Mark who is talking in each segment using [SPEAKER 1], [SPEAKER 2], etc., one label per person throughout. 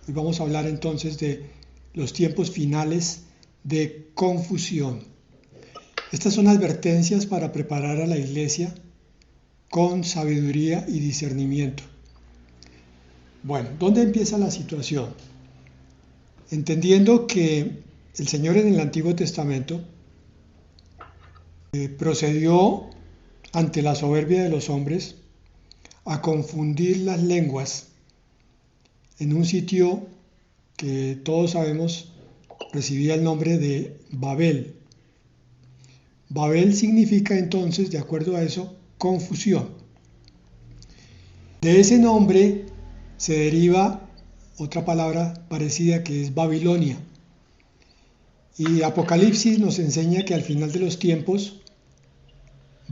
[SPEAKER 1] Hoy vamos a hablar entonces de los tiempos finales de confusión. Estas son advertencias para preparar a la iglesia con sabiduría y discernimiento. Bueno, ¿dónde empieza la situación? Entendiendo que el Señor en el Antiguo Testamento procedió ante la soberbia de los hombres a confundir las lenguas en un sitio que todos sabemos recibía el nombre de Babel. Babel significa entonces, de acuerdo a eso, confusión. De ese nombre se deriva otra palabra parecida que es Babilonia. Y Apocalipsis nos enseña que al final de los tiempos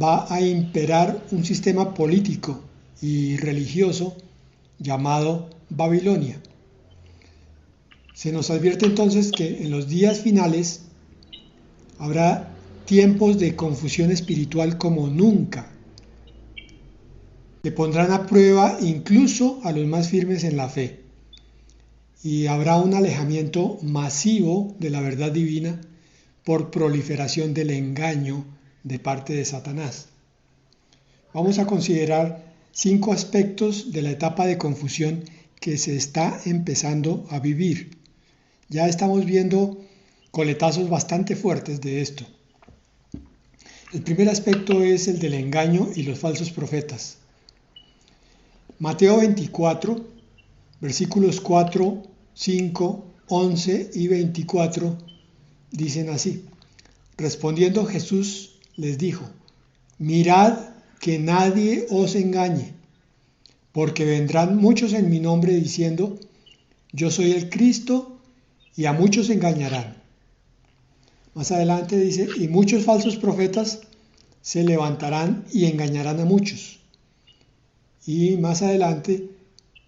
[SPEAKER 1] va a imperar un sistema político y religioso llamado Babilonia. Se nos advierte entonces que en los días finales habrá tiempos de confusión espiritual como nunca, que pondrán a prueba incluso a los más firmes en la fe, y habrá un alejamiento masivo de la verdad divina por proliferación del engaño de parte de Satanás. Vamos a considerar 5 aspectos de la etapa de confusión que se está empezando a vivir. Ya estamos viendo coletazos bastante fuertes de esto. El primer aspecto es el del engaño y los falsos profetas. Mateo 24, versículos 4, 5, 11 y 24 dicen así: respondiendo Jesús les dijo: mirad que nadie os engañe, porque vendrán muchos en mi nombre diciendo: yo soy el Cristo, y a muchos engañarán. Más adelante dice: y muchos falsos profetas se levantarán y engañarán a muchos. Y más adelante: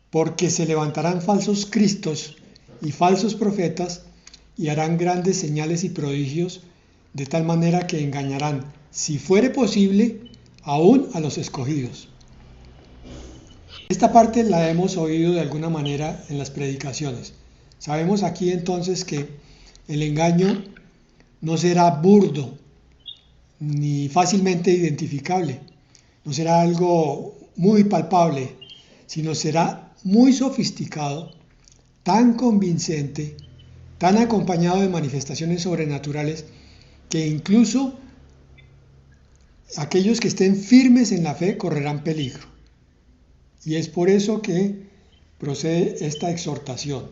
[SPEAKER 1] porque se levantarán falsos cristos y falsos profetas y harán grandes señales y prodigios, de tal manera que engañarán, si fuere posible, aún a los escogidos. Esta parte la hemos oído de alguna manera en las predicaciones. Sabemos aquí entonces que el engaño no será burdo ni fácilmente identificable, no será algo muy palpable, sino será muy sofisticado, tan convincente, tan acompañado de manifestaciones sobrenaturales, que incluso aquellos que estén firmes en la fe correrán peligro. Y es por eso que procede esta exhortación,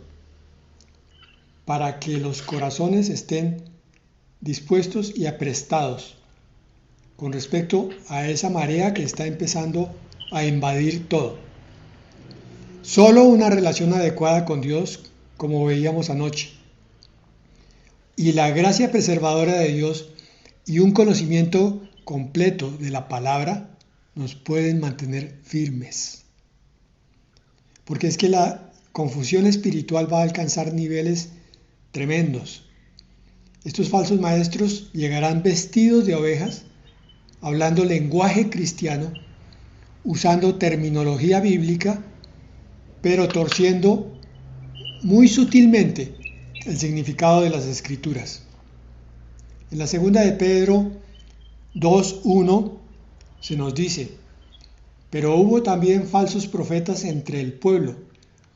[SPEAKER 1] para que los corazones estén dispuestos y aprestados con respecto a esa marea que está empezando a invadir todo. Solo una relación adecuada con Dios, como veíamos anoche, y la gracia preservadora de Dios y un conocimiento completo de la palabra nos pueden mantener firmes. Porque es que la confusión espiritual va a alcanzar niveles tremendos. Estos falsos maestros llegarán vestidos de ovejas, hablando lenguaje cristiano, usando terminología bíblica, pero torciendo muy sutilmente el significado de las Escrituras. En la segunda de Pedro 2:1 se nos dice: pero hubo también falsos profetas entre el pueblo,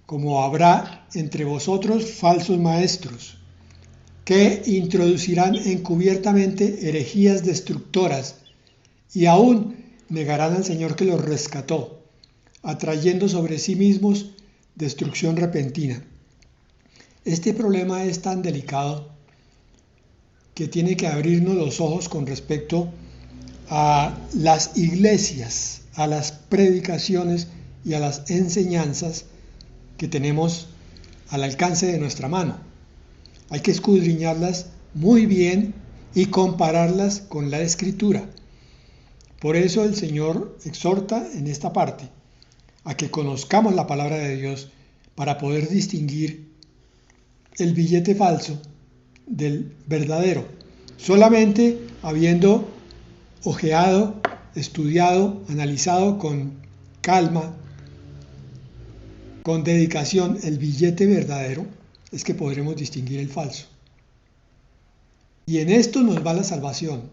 [SPEAKER 1] como habrá entre vosotros falsos maestros, que introducirán encubiertamente herejías destructoras, y aún negarán al Señor que los rescató, atrayendo sobre sí mismos destrucción repentina. Este problema es tan delicado que tiene que abrirnos los ojos con respecto a las iglesias, a las predicaciones y a las enseñanzas que tenemos al alcance de nuestra mano. Hay que escudriñarlas muy bien y compararlas con la Escritura. Por eso el Señor exhorta en esta parte a que conozcamos la palabra de Dios para poder distinguir el billete falso del verdadero, solamente habiendo ojeado, estudiado, analizado con calma, con dedicación el billete verdadero, es que podremos distinguir el falso. Y en esto nos va la salvación,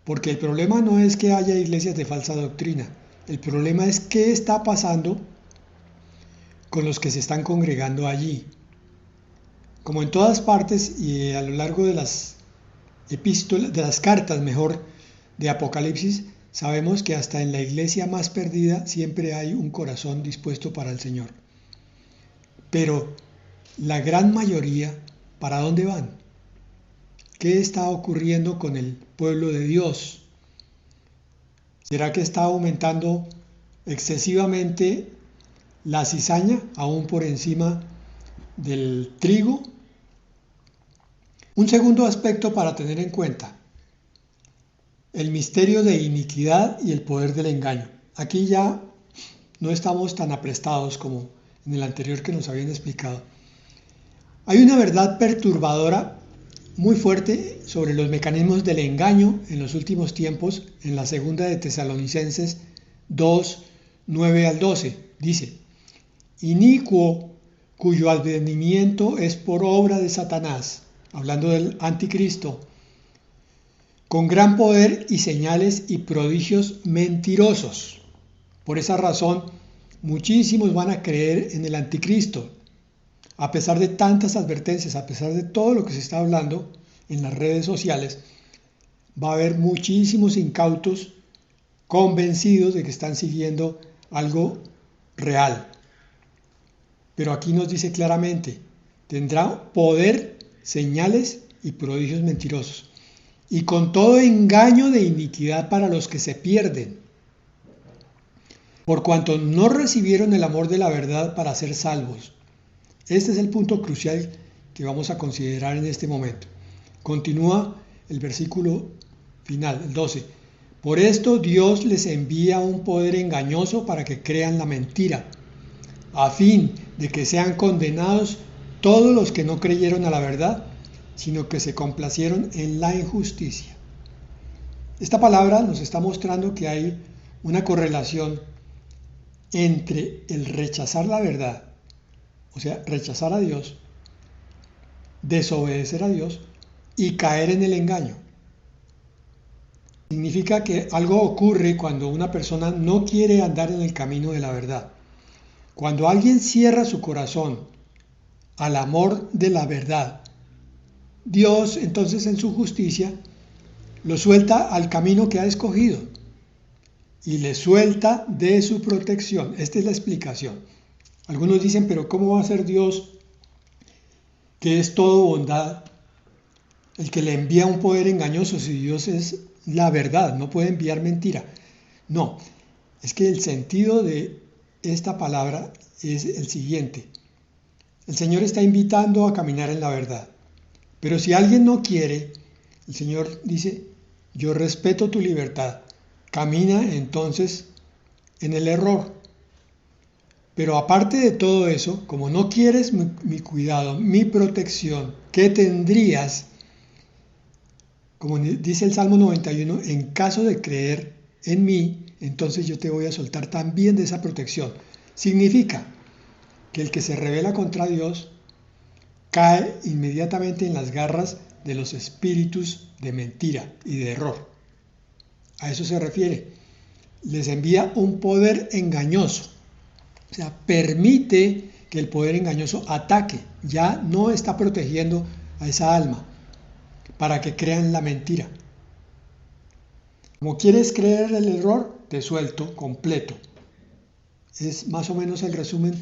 [SPEAKER 1] porque el problema no es que haya iglesias de falsa doctrina, el problema es qué está pasando con los que se están congregando allí. Como en todas partes y a lo largo de las epístolas, de las cartas mejor, de Apocalipsis, sabemos que hasta en la iglesia más perdida siempre hay un corazón dispuesto para el Señor. Pero la gran mayoría, ¿para dónde van? ¿Qué está ocurriendo con el pueblo de Dios? ¿Será que está aumentando excesivamente la cizaña, aún por encima del trigo? Un segundo aspecto para tener en cuenta: el misterio de iniquidad y el poder del engaño. Aquí ya no estamos tan aprestados como en el anterior que nos habían explicado. Hay una verdad perturbadora muy fuerte sobre los mecanismos del engaño en los últimos tiempos en la segunda de Tesalonicenses 2, 9 al 12. Dice: inicuo, cuyo advenimiento es por obra de Satanás, hablando del anticristo, con gran poder y señales y prodigios mentirosos. Por esa razón, muchísimos van a creer en el anticristo. A pesar de tantas advertencias, a pesar de todo lo que se está hablando en las redes sociales, va a haber muchísimos incautos convencidos de que están siguiendo algo real. Pero aquí nos dice claramente: tendrá poder, señales y prodigios mentirosos, y con todo engaño de iniquidad para los que se pierden, por cuanto no recibieron el amor de la verdad para ser salvos. Este es el punto crucial que vamos a considerar en este momento. Continúa el versículo final, el 12. Por esto Dios les envía un poder engañoso para que crean la mentira, a fin de que sean condenados todos los que no creyeron a la verdad, sino que se complacieron en la injusticia. Esta palabra nos está mostrando que hay una correlación entre el rechazar la verdad, o sea, rechazar a Dios, desobedecer a Dios y caer en el engaño. Significa que algo ocurre cuando una persona no quiere andar en el camino de la verdad. Cuando alguien cierra su corazón al amor de la verdad, Dios entonces en su justicia lo suelta al camino que ha escogido y le suelta de su protección. Esta es la explicación. Algunos dicen: pero ¿cómo va a ser Dios, que es todo bondad, el que le envía un poder engañoso, si Dios es la verdad, no puede enviar mentira? No, es que el sentido de esta palabra es el siguiente: el Señor está invitando a caminar en la verdad, pero si alguien no quiere, el Señor dice: yo respeto tu libertad, camina entonces en el error. Pero aparte de todo eso, como no quieres mi cuidado, mi protección, ¿qué tendrías? Como dice el Salmo 91, en caso de creer en mí, entonces yo te voy a soltar también de esa protección. Significa que el que se rebela contra Dios cae inmediatamente en las garras de los espíritus de mentira y de error. A eso se refiere. Les envía un poder engañoso. O sea, permite que el poder engañoso ataque. Ya no está protegiendo a esa alma para que crean la mentira. Como quieres creer el error, te suelto completo. Es más o menos el resumen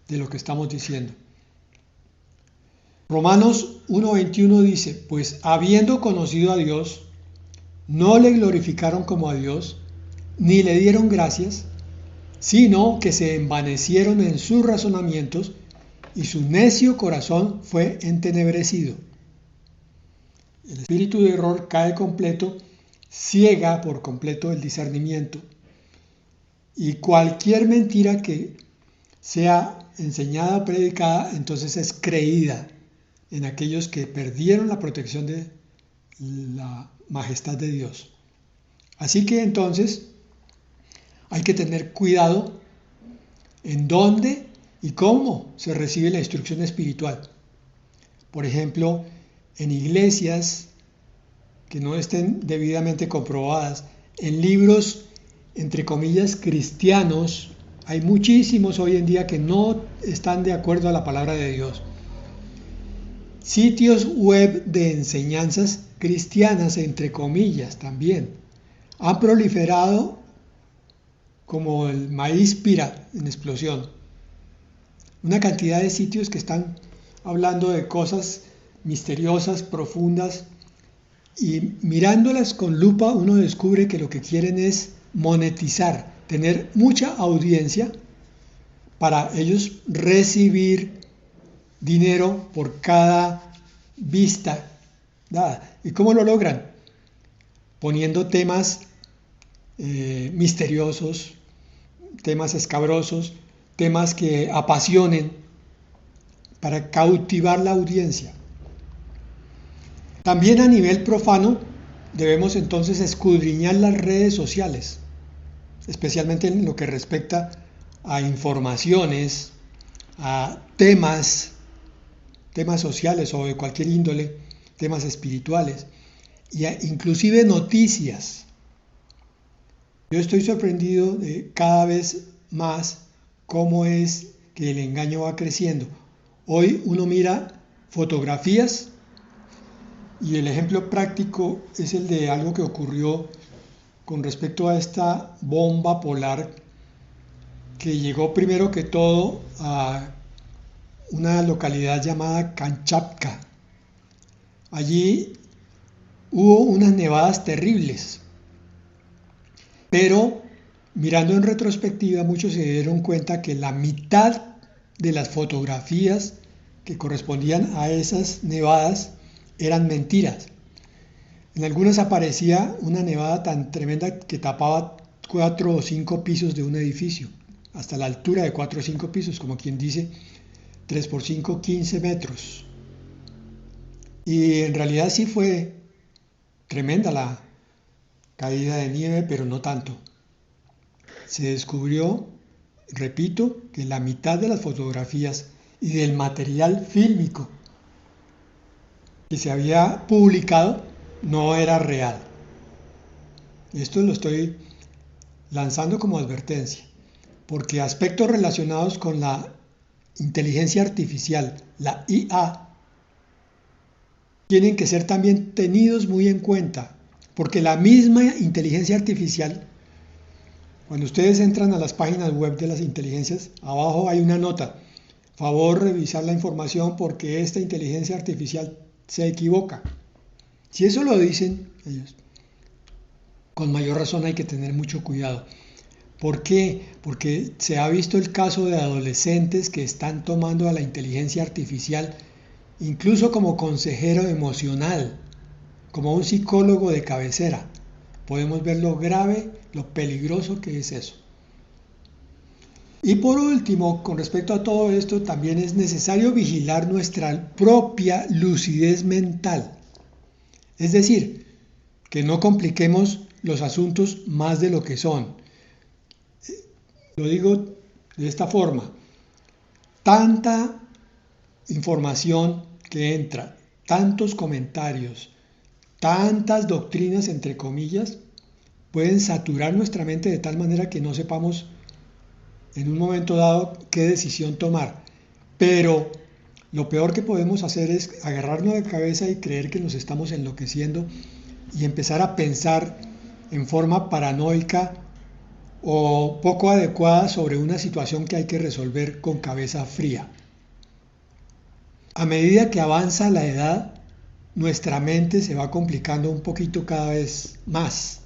[SPEAKER 1] de lo que estamos diciendo. Romanos 1:21 dice: pues habiendo conocido a Dios, no le glorificaron como a Dios, ni le dieron gracias, sino que se envanecieron en sus razonamientos, y su necio corazón fue entenebrecido. El espíritu de error cae completo, ciega por completo el discernimiento, y cualquier mentira que sea enseñada o predicada, entonces es creída en aquellos que perdieron la protección de la majestad de Dios. Así que entonces hay que tener cuidado en dónde y cómo se recibe la instrucción espiritual. Por ejemplo, en iglesias que no estén debidamente comprobadas, en libros, entre comillas, cristianos, hay muchísimos hoy en día que no están de acuerdo a la palabra de Dios. Sitios web de enseñanzas cristianas, entre comillas, también han proliferado como el maíz pira en explosión. Una cantidad de sitios que están hablando de cosas misteriosas, profundas, y mirándolas con lupa uno descubre que lo que quieren es monetizar, tener mucha audiencia para ellos recibir dinero por cada vista dada. ¿Y cómo lo logran? Poniendo temas misteriosos, temas escabrosos, temas que apasionen para cautivar la audiencia. También a nivel profano debemos entonces escudriñar las redes sociales, especialmente en lo que respecta a informaciones, a temas sociales o de cualquier índole, temas espirituales, y inclusive noticias. Yo estoy sorprendido de cada vez más cómo es que el engaño va creciendo. Hoy uno mira fotografías y el ejemplo práctico es el de algo que ocurrió con respecto a esta bomba polar que llegó primero que todo a una localidad llamada Kamchatka. Allí hubo unas nevadas terribles, pero mirando en retrospectiva muchos se dieron cuenta que la mitad de las fotografías que correspondían a esas nevadas eran mentiras. En algunas aparecía una nevada tan tremenda que tapaba 4 o 5 pisos de un edificio, hasta la altura de 4 o 5 pisos, como quien dice 3 por 5, 15 metros. Y en realidad sí fue tremenda la caída de nieve, pero no tanto. Se descubrió, repito, que la mitad de las fotografías y del material fílmico que se había publicado no era real. Esto lo estoy lanzando como advertencia, porque aspectos relacionados con la inteligencia artificial, la IA, tienen que ser también tenidos muy en cuenta, porque la misma inteligencia artificial, cuando ustedes entran a las páginas web de las inteligencias, abajo hay una nota, favor revisar la información porque esta inteligencia artificial se equivoca. Si eso lo dicen ellos, con mayor razón hay que tener mucho cuidado. ¿Por qué? Porque se ha visto el caso de adolescentes que están tomando a la inteligencia artificial incluso como consejero emocional, como un psicólogo de cabecera. Podemos ver lo grave, lo peligroso que es eso. Y por último, con respecto a todo esto, también es necesario vigilar nuestra propia lucidez mental. Es decir, que no compliquemos los asuntos más de lo que son. Lo digo de esta forma: tanta información que entra, tantos comentarios, tantas doctrinas, entre comillas, pueden saturar nuestra mente de tal manera que no sepamos en un momento dado qué decisión tomar. Pero lo peor que podemos hacer es agarrarnos de cabeza y creer que nos estamos enloqueciendo y empezar a pensar en forma paranoica o poco adecuada sobre una situación que hay que resolver con cabeza fría. A medida que avanza la edad, nuestra mente se va complicando un poquito cada vez más.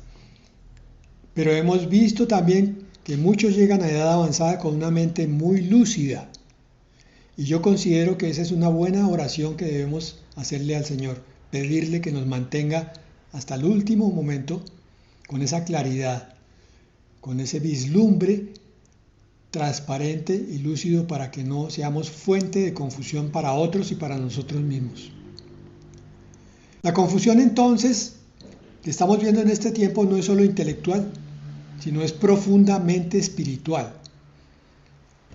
[SPEAKER 1] Pero hemos visto también que muchos llegan a edad avanzada con una mente muy lúcida. Y yo considero que esa es una buena oración que debemos hacerle al Señor, pedirle que nos mantenga hasta el último momento con esa claridad, con ese vislumbre transparente y lúcido para que no seamos fuente de confusión para otros y para nosotros mismos. La confusión entonces que estamos viendo en este tiempo no es solo intelectual, sino es profundamente espiritual.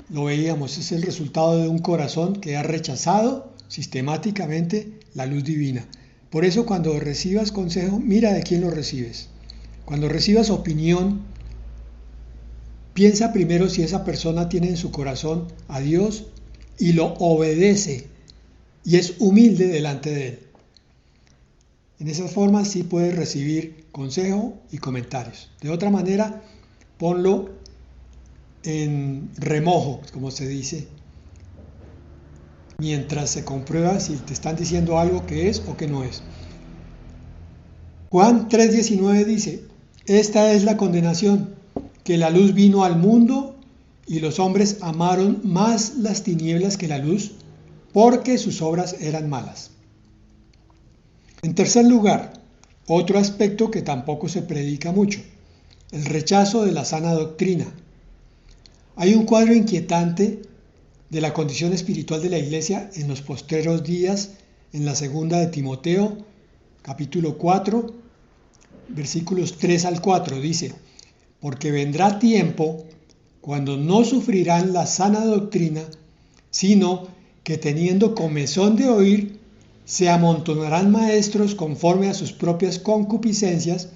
[SPEAKER 1] lo veíamos, es el resultado de un corazón que ha rechazado sistemáticamente la luz divina. Por eso cuando recibas consejo, mira de quién lo recibes. Cuando recibas opinión, piensa primero si esa persona tiene en su corazón a Dios y lo obedece y es humilde delante de Él. En esa forma sí puedes recibir consejo y comentarios. De otra manera, ponlo en remojo, como se dice, mientras se comprueba si te están diciendo algo que es o que no es. Juan 3:19 dice: esta es la condenación, que la luz vino al mundo y los hombres amaron más las tinieblas que la luz, porque sus obras eran malas. En tercer lugar, otro aspecto que tampoco se predica mucho, el rechazo de la sana doctrina. Hay un cuadro inquietante de la condición espiritual de la Iglesia en los postreros días, en la segunda de Timoteo, capítulo 4, versículos 3 al 4, dice: porque vendrá tiempo cuando no sufrirán la sana doctrina, sino que teniendo comezón de oír, se amontonarán maestros conforme a sus propias concupiscencias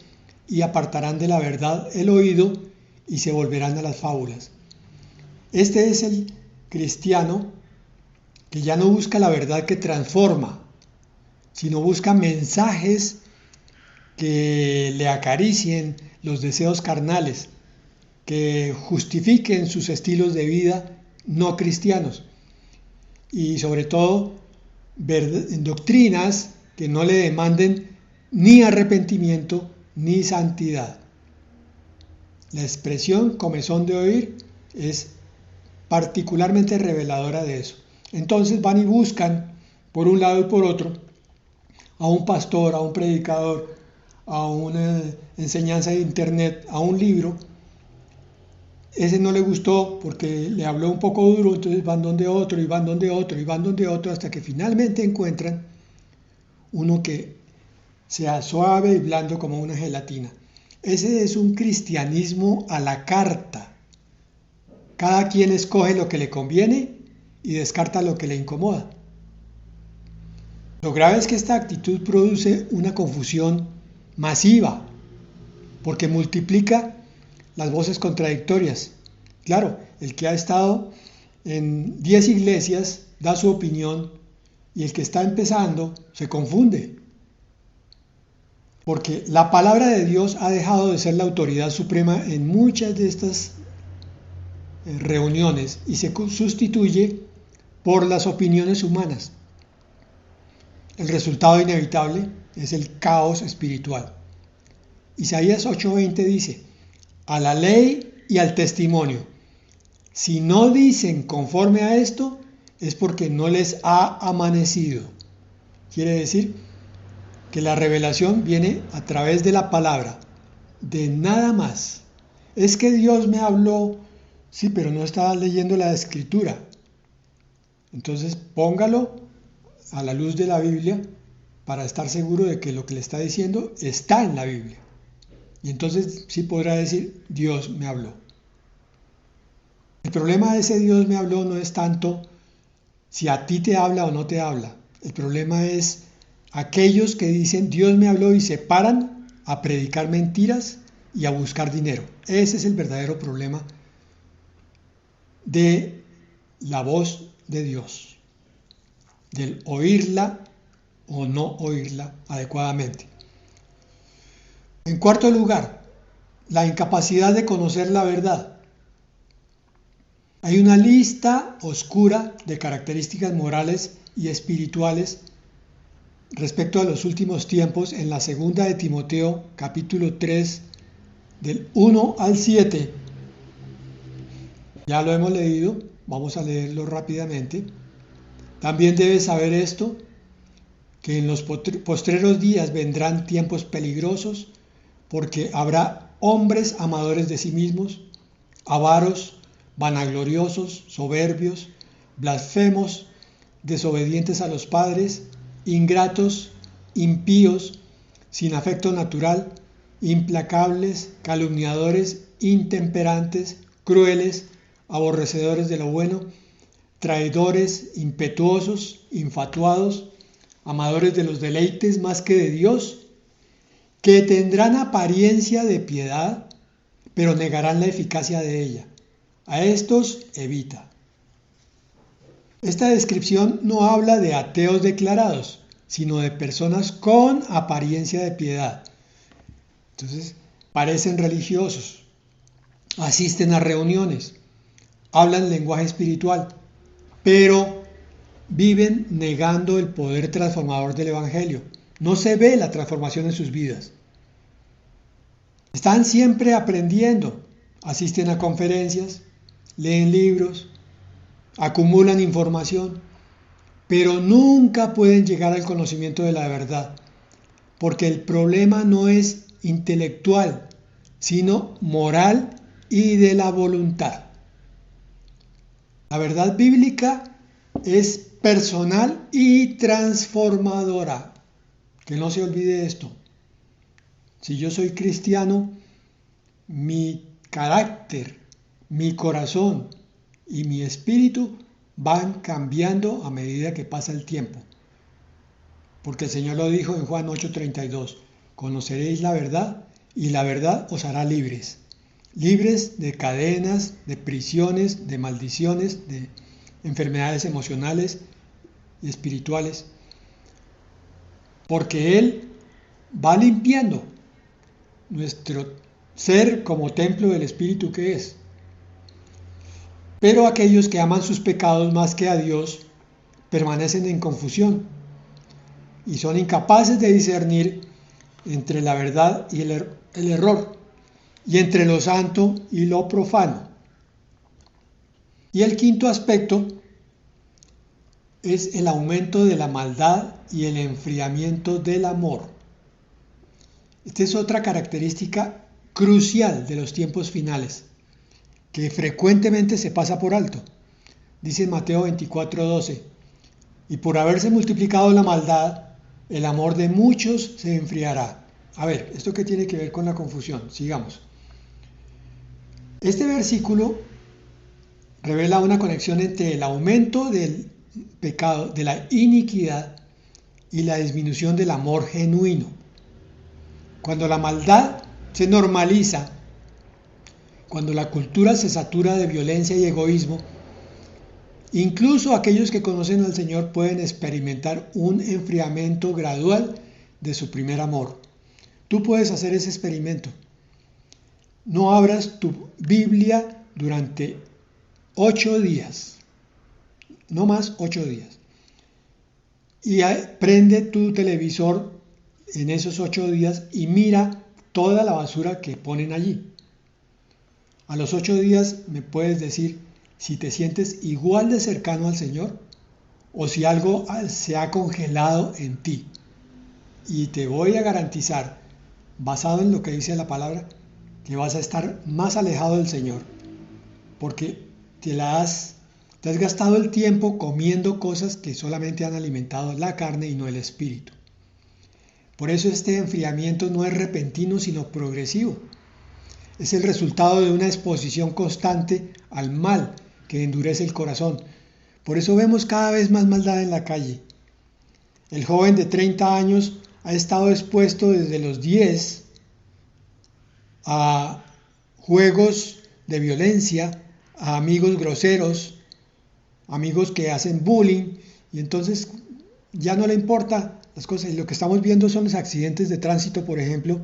[SPEAKER 1] y apartarán de la verdad el oído y se volverán a las fábulas. Este es el cristiano que ya no busca la verdad que transforma, sino busca mensajes que le acaricien los deseos carnales, que justifiquen sus estilos de vida no cristianos y sobre todo doctrinas que no le demanden ni arrepentimiento ni santidad. La expresión comezón de oír es particularmente reveladora de eso. Entonces van y buscan por un lado y por otro a un pastor, a un predicador, a una enseñanza de internet, a un libro. Ese no le gustó porque le habló un poco duro, entonces van donde otro y van donde otro y van donde otro hasta que finalmente encuentran uno que sea suave y blando como una gelatina. Ese es un cristianismo a la carta. Cada quien escoge lo que le conviene y descarta lo que le incomoda. Lo grave es que esta actitud produce una confusión masiva porque multiplica las voces contradictorias. Claro, el que ha estado en 10 iglesias da su opinión y el que está empezando se confunde. Porque la palabra de Dios ha dejado de ser la autoridad suprema en muchas de estas reuniones y se sustituye por las opiniones humanas. El resultado inevitable es el caos espiritual. Isaías 8:20 dice: a la ley y al testimonio. Si no dicen conforme a esto, es porque no les ha amanecido. Quiere decir que la revelación viene a través de la palabra, de nada más. Es que Dios me habló, sí, pero no estaba leyendo la escritura. Entonces póngalo a la luz de la Biblia para estar seguro de que lo que le está diciendo está en la Biblia. Y entonces sí podrá decir: Dios me habló. El problema de ese Dios me habló no es tanto si a ti te habla o no te habla. El problema es aquellos que dicen Dios me habló y se paran a predicar mentiras y a buscar dinero. Ese es el verdadero problema de la voz de Dios, del oírla o no oírla adecuadamente. En cuarto lugar, la incapacidad de conocer la verdad. Hay una lista oscura de características morales y espirituales respecto a los últimos tiempos en la segunda de Timoteo, capítulo 3, del 1 al 7. Ya lo hemos leído, vamos a leerlo rápidamente. También debes saber esto, que en los postreros días vendrán tiempos peligrosos, porque habrá hombres amadores de sí mismos, avaros, vanagloriosos, soberbios, blasfemos, desobedientes a los padres, ingratos, impíos, sin afecto natural, implacables, calumniadores, intemperantes, crueles, aborrecedores de lo bueno, traidores, impetuosos, infatuados, amadores de los deleites más que de Dios, que tendrán apariencia de piedad, pero negarán la eficacia de ella. A estos evita. Esta descripción no habla de ateos declarados, sino de personas con apariencia de piedad. Entonces, parecen religiosos, asisten a reuniones, hablan lenguaje espiritual, pero viven negando el poder transformador del Evangelio. No se ve la transformación en sus vidas. Están siempre aprendiendo, asisten a conferencias, leen libros, acumulan información, pero nunca pueden llegar al conocimiento de la verdad, porque el problema no es intelectual, sino moral y de la voluntad. La verdad bíblica es personal y transformadora. Que no se olvide esto. Si yo soy cristiano, mi carácter, mi corazón y mi espíritu van cambiando a medida que pasa el tiempo. Porque el Señor lo dijo en Juan 8:32, conoceréis la verdad y la verdad os hará libres. Libres de cadenas, de prisiones, de maldiciones, de enfermedades emocionales y espirituales. Porque Él va limpiando nuestro ser como templo del Espíritu que es. Pero aquellos que aman sus pecados más que a Dios permanecen en confusión y son incapaces de discernir entre la verdad y el error, y entre lo santo y lo profano. Y el quinto aspecto es el aumento de la maldad y el enfriamiento del amor. Esta es otra característica crucial de los tiempos finales, que frecuentemente se pasa por alto. Dice en Mateo 24:12, y por haberse multiplicado la maldad, el amor de muchos se enfriará. A ver, ¿esto qué tiene que ver con la confusión? Sigamos. Este versículo revela una conexión entre el aumento del pecado, de la iniquidad, y la disminución del amor genuino. Cuando la maldad se normaliza, cuando la cultura se satura de violencia y egoísmo, incluso aquellos que conocen al Señor pueden experimentar un enfriamiento gradual de su primer amor. Tú puedes hacer ese experimento. No abras tu Biblia durante 8 días, no más 8 días. Y prende tu televisor en esos 8 días y mira toda la basura que ponen allí. A los 8 días me puedes decir si te sientes igual de cercano al Señor o si algo se ha congelado en ti. Y te voy a garantizar, basado en lo que dice la palabra, que vas a estar más alejado del Señor, porque te has gastado el tiempo comiendo cosas que solamente han alimentado la carne y no el espíritu. Por eso este enfriamiento no es repentino, sino progresivo. Es el resultado de una exposición constante al mal que endurece el corazón. Por eso vemos cada vez más maldad en la calle. El joven de 30 años ha estado expuesto desde los 10 a juegos de violencia, a amigos groseros, amigos que hacen bullying, y entonces ya no le importa las cosas. Y lo que estamos viendo son los accidentes de tránsito, por ejemplo,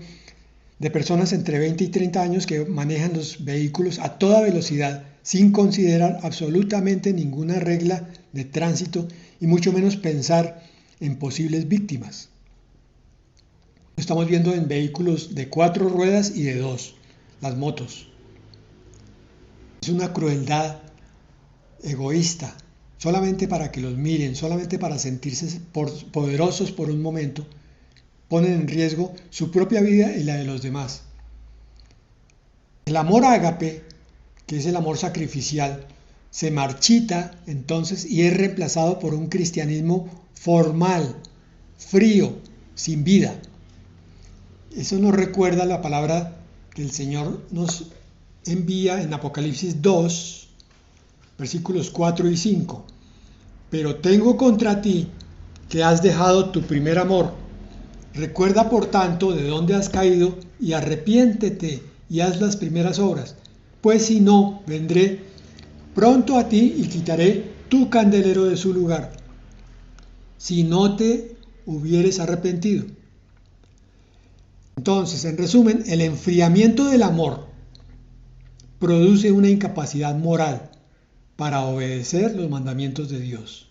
[SPEAKER 1] de personas entre 20 y 30 años que manejan los vehículos a toda velocidad sin considerar absolutamente ninguna regla de tránsito y mucho menos pensar en posibles víctimas. Lo estamos viendo en vehículos de 4 ruedas y de 2, las motos. Es una crueldad egoísta, solamente para que los miren, solamente para sentirse poderosos por un momento, ponen en riesgo su propia vida y la de los demás. El amor ágape, que es el amor sacrificial, se marchita entonces y es reemplazado por un cristianismo formal, frío, sin vida. Eso nos recuerda la palabra que el Señor nos envía en Apocalipsis 2, versículos 4 y 5. Pero tengo contra ti que has dejado tu primer amor. Recuerda por tanto de dónde has caído y arrepiéntete y haz las primeras obras. Pues si no, vendré pronto a ti y quitaré tu candelero de su lugar, si no te hubieres arrepentido. Entonces, en resumen, el enfriamiento del amor produce una incapacidad moral para obedecer los mandamientos de Dios.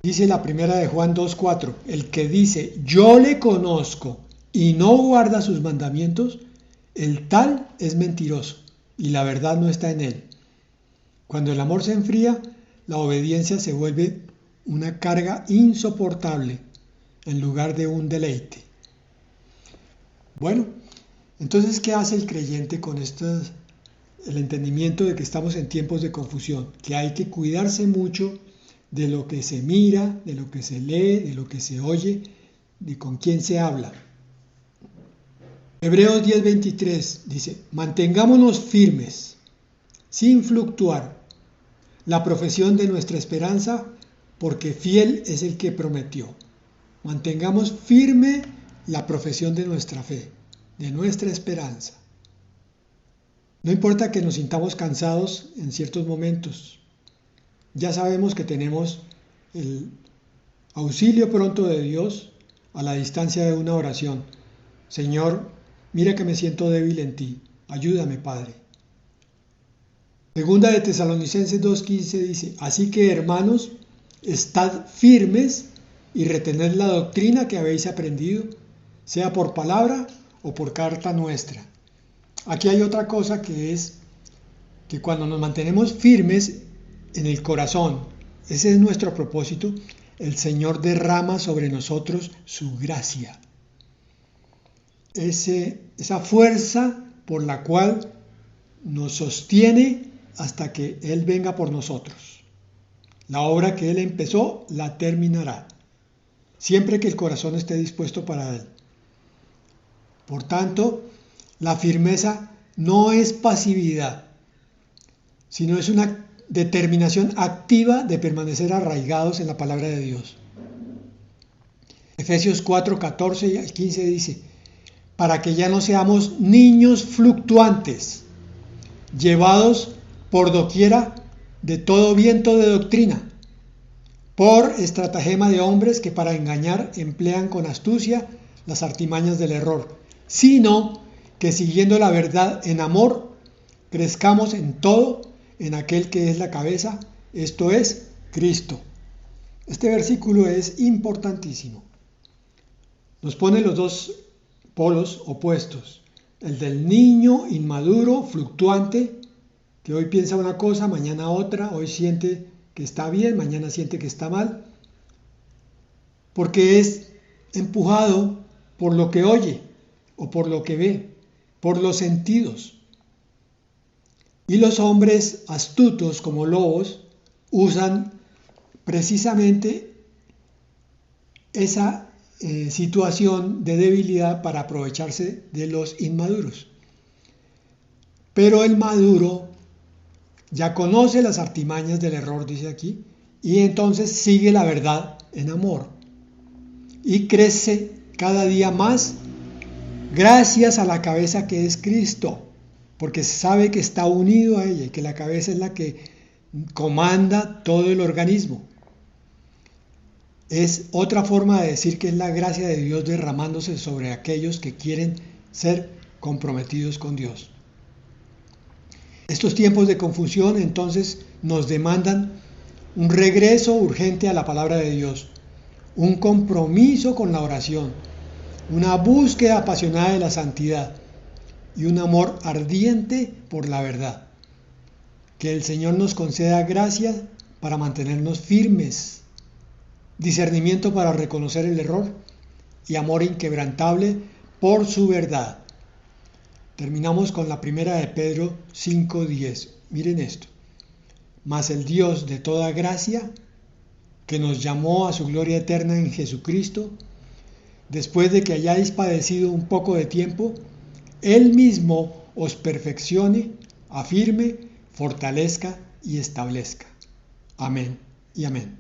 [SPEAKER 1] Dice la primera de Juan 2:4, el que dice yo le conozco y no guarda sus mandamientos, el tal es mentiroso y la verdad no está en él. Cuando el amor se enfría, la obediencia se vuelve una carga insoportable en lugar de un deleite. Bueno, entonces, ¿qué hace el creyente con el entendimiento de que estamos en tiempos de confusión? Que hay que cuidarse mucho de lo que se mira, de lo que se lee, de lo que se oye, de con quién se habla. Hebreos 10:23 dice, mantengámonos firmes, sin fluctuar, la profesión de nuestra esperanza, porque fiel es el que prometió. Mantengamos firme la profesión de nuestra fe, de nuestra esperanza. No importa que nos sintamos cansados en ciertos momentos. Ya sabemos que tenemos el auxilio pronto de Dios a la distancia de una oración. Señor, mira que me siento débil en ti. Ayúdame, Padre. Segunda de Tesalonicenses 2:15 dice, así que hermanos, estad firmes y retened la doctrina que habéis aprendido, sea por palabra o por carta nuestra. Aquí hay otra cosa que es que cuando nos mantenemos firmes en el corazón, ese es nuestro propósito, el Señor derrama sobre nosotros su gracia. Esa fuerza por la cual nos sostiene hasta que Él venga por nosotros. La obra que Él empezó, la terminará, siempre que el corazón esté dispuesto para Él. Por tanto, la firmeza no es pasividad, sino es una determinación activa de permanecer arraigados en la palabra de Dios. Efesios 4:14 y 15 dice, para que ya no seamos niños fluctuantes, llevados por doquiera de todo viento de doctrina, por estratagema de hombres que para engañar emplean con astucia las artimañas del error, sino que siguiendo la verdad en amor, crezcamos en todo en aquel que es la cabeza, esto es, Cristo. Este versículo es importantísimo. Nos pone los dos polos opuestos, el del niño inmaduro, fluctuante, que hoy piensa una cosa, mañana otra, hoy siente que está bien, mañana siente que está mal, porque es empujado por lo que oye o por lo que ve, por los sentidos. Y los hombres astutos como lobos usan precisamente esa situación de debilidad para aprovecharse de los inmaduros. Pero el maduro ya conoce las artimañas del error, dice aquí, y entonces sigue la verdad en amor y crece cada día más gracias a la cabeza que es Cristo, porque sabe que está unido a ella y que la cabeza es la que comanda todo el organismo. Es otra forma de decir que es la gracia de Dios derramándose sobre aquellos que quieren ser comprometidos con Dios. Estos tiempos de confusión entonces nos demandan un regreso urgente a la palabra de Dios, un compromiso con la oración, una búsqueda apasionada de la santidad y un amor ardiente por la verdad. Que el Señor nos conceda gracia para mantenernos firmes, discernimiento para reconocer el error y amor inquebrantable por su verdad. Terminamos con la primera de Pedro 5:10. Miren esto. Mas el Dios de toda gracia, que nos llamó a su gloria eterna en Jesucristo, después de que hayáis padecido un poco de tiempo, Él mismo os perfeccione, afirme, fortalezca y establezca. Amén y amén.